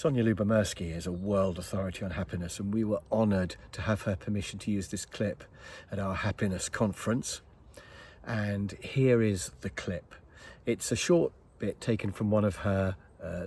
Sonja Lyubomirsky is a world authority on happiness, and we were honoured to have her permission to use this clip at our happiness conference. And here is the clip. It's a short bit taken from one of her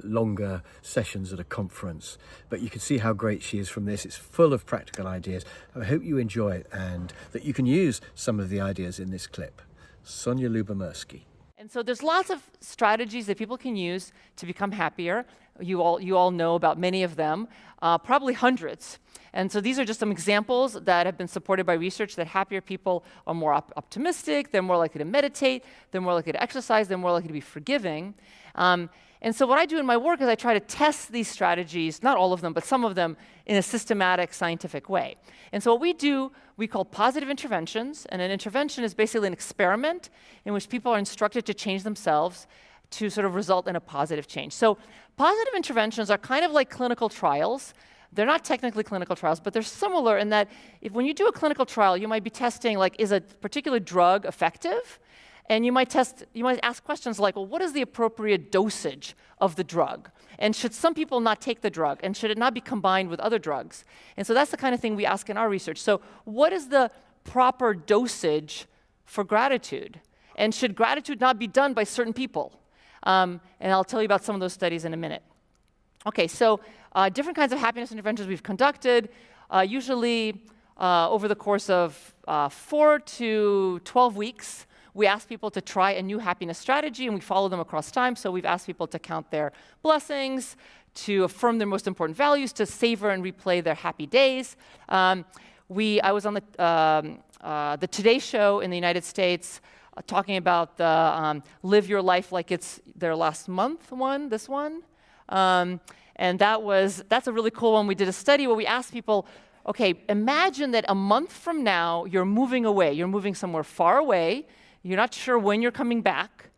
longer sessions at a conference, but you can see how great she is from this. It's full of practical ideas. I hope you enjoy it and that you can use some of the ideas in this clip. Sonja Lyubomirsky. And so there's lots of strategies that people can use to become happier. You all know about many of them, probably hundreds. And so these are just some examples that have been supported by research that happier people are more optimistic, they're more likely to meditate, they're more likely to exercise, they're more likely to be forgiving. And so what I do in my work is I try to test these strategies, not all of them, but some of them, in a systematic, scientific way. And so what we do, we call positive interventions, and an intervention is basically an experiment in which people are instructed to change themselves to sort of result in a positive change. So positive interventions are kind of like clinical trials. They're not technically clinical trials, but they're similar in that when you do a clinical trial, you might be testing, like, is a particular drug effective? And you might ask questions like, well, what is the appropriate dosage of the drug? And should some people not take the drug? And should it not be combined with other drugs? And so that's the kind of thing we ask in our research. So what is the proper dosage for gratitude? And should gratitude not be done by certain people? And I'll tell you about some of those studies in a minute. Okay, so different kinds of happiness interventions we've conducted, usually over the course of 4 to 12 weeks. We ask people to try a new happiness strategy, and we follow them across time. So we've asked people to count their blessings, to affirm their most important values, to savor and replay their happy days. I was on the Today Show in the United States talking about the Live Your Life Like It's Their Last Month one, this one. And that's a really cool one. We did a study where we asked people, okay, imagine that a month from now, you're moving away. You're moving somewhere far away. You're not sure when you're coming back.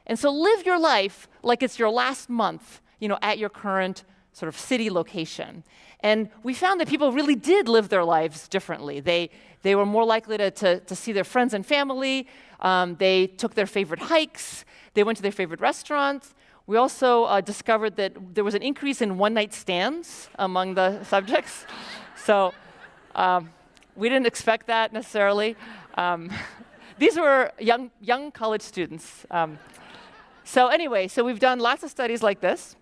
And so live your life like it's your last month, at your current sort of city location. And we found that people really did live their lives differently. They were more likely to see their friends and family. They took their favorite hikes. They went to their favorite restaurants. We also discovered that there was an increase in one-night stands among the subjects. So we didn't expect that necessarily. These were young college students. So we've done lots of studies like this.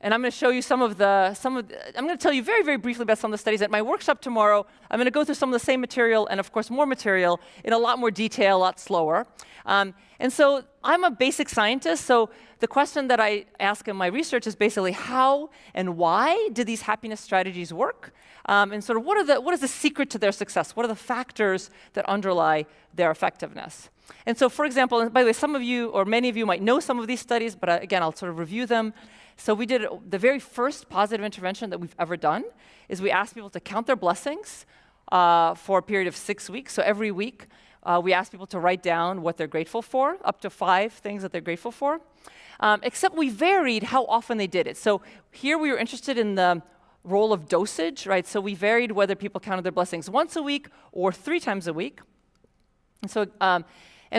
And I'm going to show you I'm going to tell you very, very briefly about some of the studies. At my workshop tomorrow, I'm going to go through some of the same material and, of course, more material in a lot more detail, a lot slower. And so I'm a basic scientist, so the question that I ask in my research is basically how and why do these happiness strategies work? And sort of what is the secret to their success? What are the factors that underlie their effectiveness? And so, for example, and by the way, some of you or many of you might know some of these studies, but again, I'll sort of review them. So we did the very first positive intervention that we've ever done is we asked people to count their blessings for a period of 6 weeks. So every week, we asked people to write down what they're grateful for, up to 5 things that they're grateful for. Except we varied how often they did it. So here we were interested in the role of dosage, right? So we varied whether people counted their blessings once a week or 3 times a week. And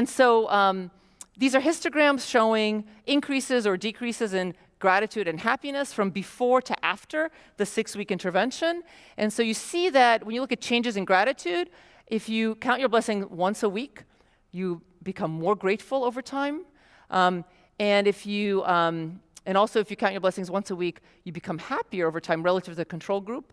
so these are histograms showing increases or decreases in gratitude and happiness from before to after the 6-week intervention. And so you see that when you look at changes in gratitude, if you count your blessing once a week, you become more grateful over time. And also if you count your blessings once a week, you become happier over time relative to the control group.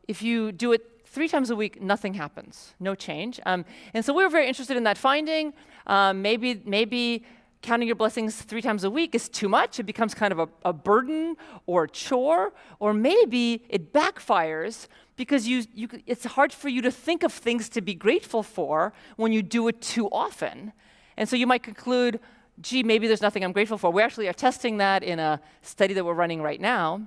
If you do it 3 times a week, nothing happens, no change. And so we were very interested in that finding. Maybe counting your blessings 3 times a week is too much. It becomes kind of a burden or a chore. Or maybe it backfires because it's hard for you to think of things to be grateful for when you do it too often. And so you might conclude, gee, maybe there's nothing I'm grateful for. We actually are testing that in a study that we're running right now.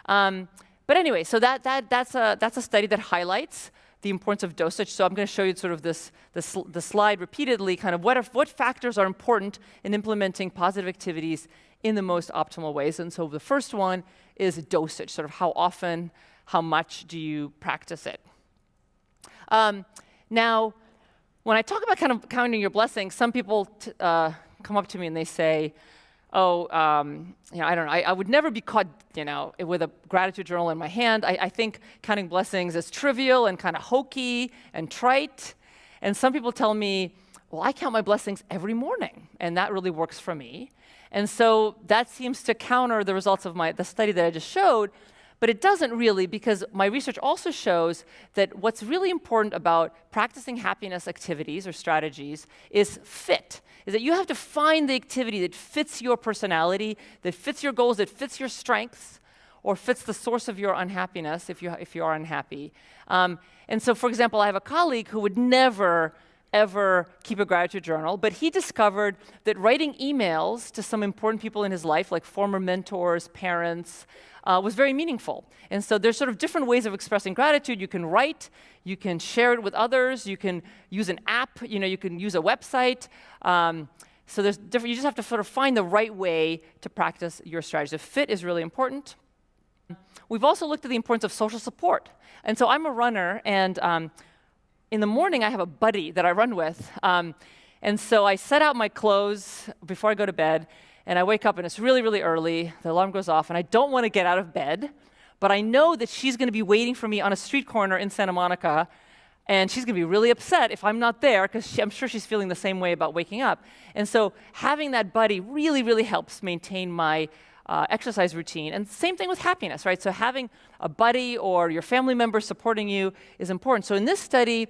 But anyway, so that's a study that highlights the importance of dosage. So I'm going to show you sort of the slide repeatedly, kind of what factors are important in implementing positive activities in the most optimal ways. And so the first one is dosage, sort of how often, how much do you practice it. Now, when I talk about kind of counting your blessings, some people come up to me and they say, I don't know, I would never be caught, with a gratitude journal in my hand. I think counting blessings is trivial and kind of hokey and trite. And some people tell me, well, I count my blessings every morning, and that really works for me. And so that seems to counter the results of the study that I just showed, but it doesn't really, because my research also shows that what's really important about practicing happiness activities or strategies is fit, is that you have to find the activity that fits your personality, that fits your goals, that fits your strengths, or fits the source of your unhappiness if you are unhappy. And so, for example, I have a colleague who would never ever keep a gratitude journal, but he discovered that writing emails to some important people in his life, like former mentors, parents, was very meaningful. And so there's sort of different ways of expressing gratitude. You can write, you can share it with others, you can use an app, you can use a website. So there's different, you just have to sort of find the right way to practice your strategy. The fit is really important. We've also looked at the importance of social support. And so I'm a runner, and in the morning, I have a buddy that I run with. And so I set out my clothes before I go to bed, and I wake up, and it's really, really early. The alarm goes off, and I don't want to get out of bed, but I know that she's going to be waiting for me on a street corner in Santa Monica, and she's going to be really upset if I'm not there, because I'm sure she's feeling the same way about waking up. And so having that buddy really, really helps maintain my exercise routine. And same thing with happiness, right? So having a buddy or your family member supporting you is important. So in this study,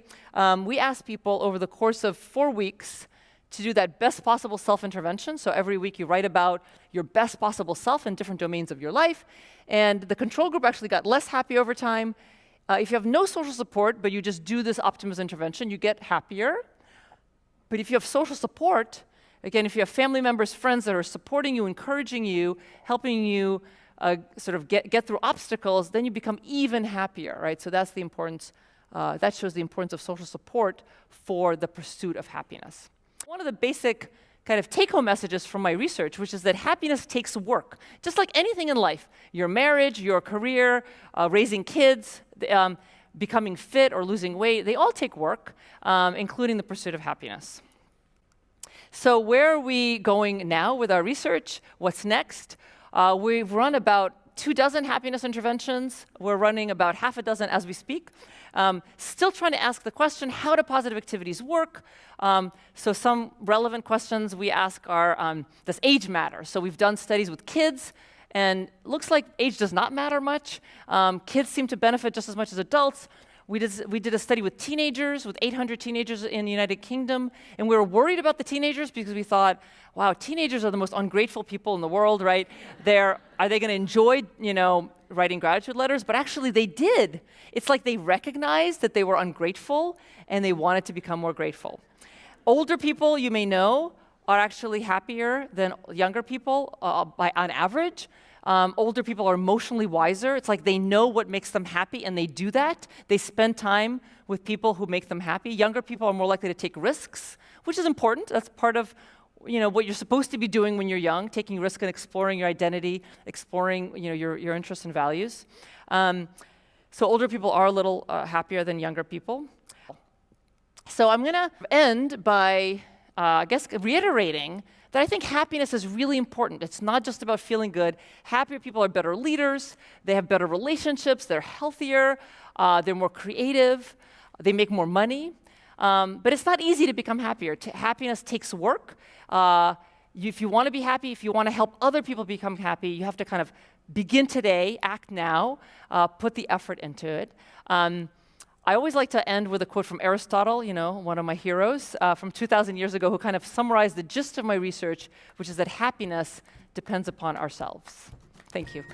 we asked people over the course of 4 weeks to do that best possible self-intervention. So every week you write about your best possible self in different domains of your life. And the control group actually got less happy over time. If you have no social support, but you just do this optimism intervention, you get happier. But if you have social support, again, if you have family members, friends that are supporting you, encouraging you, helping you sort of get through obstacles, then you become even happier, right? So that's the importance, that shows the importance of social support for the pursuit of happiness. One of the basic kind of take-home messages from my research, which is that happiness takes work, just like anything in life. Your marriage, your career, raising kids, becoming fit or losing weight, they all take work, including the pursuit of happiness. So where are we going now with our research? What's next? We've run about 24 happiness interventions. We're running about half a dozen as we speak. Still trying to ask the question, how do positive activities work? So some relevant questions we ask are, does age matter? So we've done studies with kids, and looks like age does not matter much. Kids seem to benefit just as much as adults. We did a study with teenagers, with 800 teenagers in the United Kingdom, and we were worried about the teenagers because we thought, wow, teenagers are the most ungrateful people in the world, right? Are they going to enjoy, writing gratitude letters? But actually they did. It's like they recognized that they were ungrateful, and they wanted to become more grateful. Older people, you may know, are actually happier than younger people on average. Older people are emotionally wiser. It's like they know what makes them happy, and they do that. They spend time with people who make them happy. Younger people are more likely to take risks, which is important. That's part of what you're supposed to be doing when you're young, taking risks and exploring your identity, exploring your interests and values. So older people are a little happier than younger people. So I'm going to end by, reiterating that I think happiness is really important. It's not just about feeling good. Happier people are better leaders, they have better relationships, they're healthier, they're more creative, they make more money. But it's not easy to become happier. Happiness takes work. If you want to be happy, if you want to help other people become happy, you have to kind of begin today, act now, put the effort into it. I always like to end with a quote from Aristotle, one of my heroes, from 2,000 years ago, who kind of summarized the gist of my research, which is that happiness depends upon ourselves. Thank you.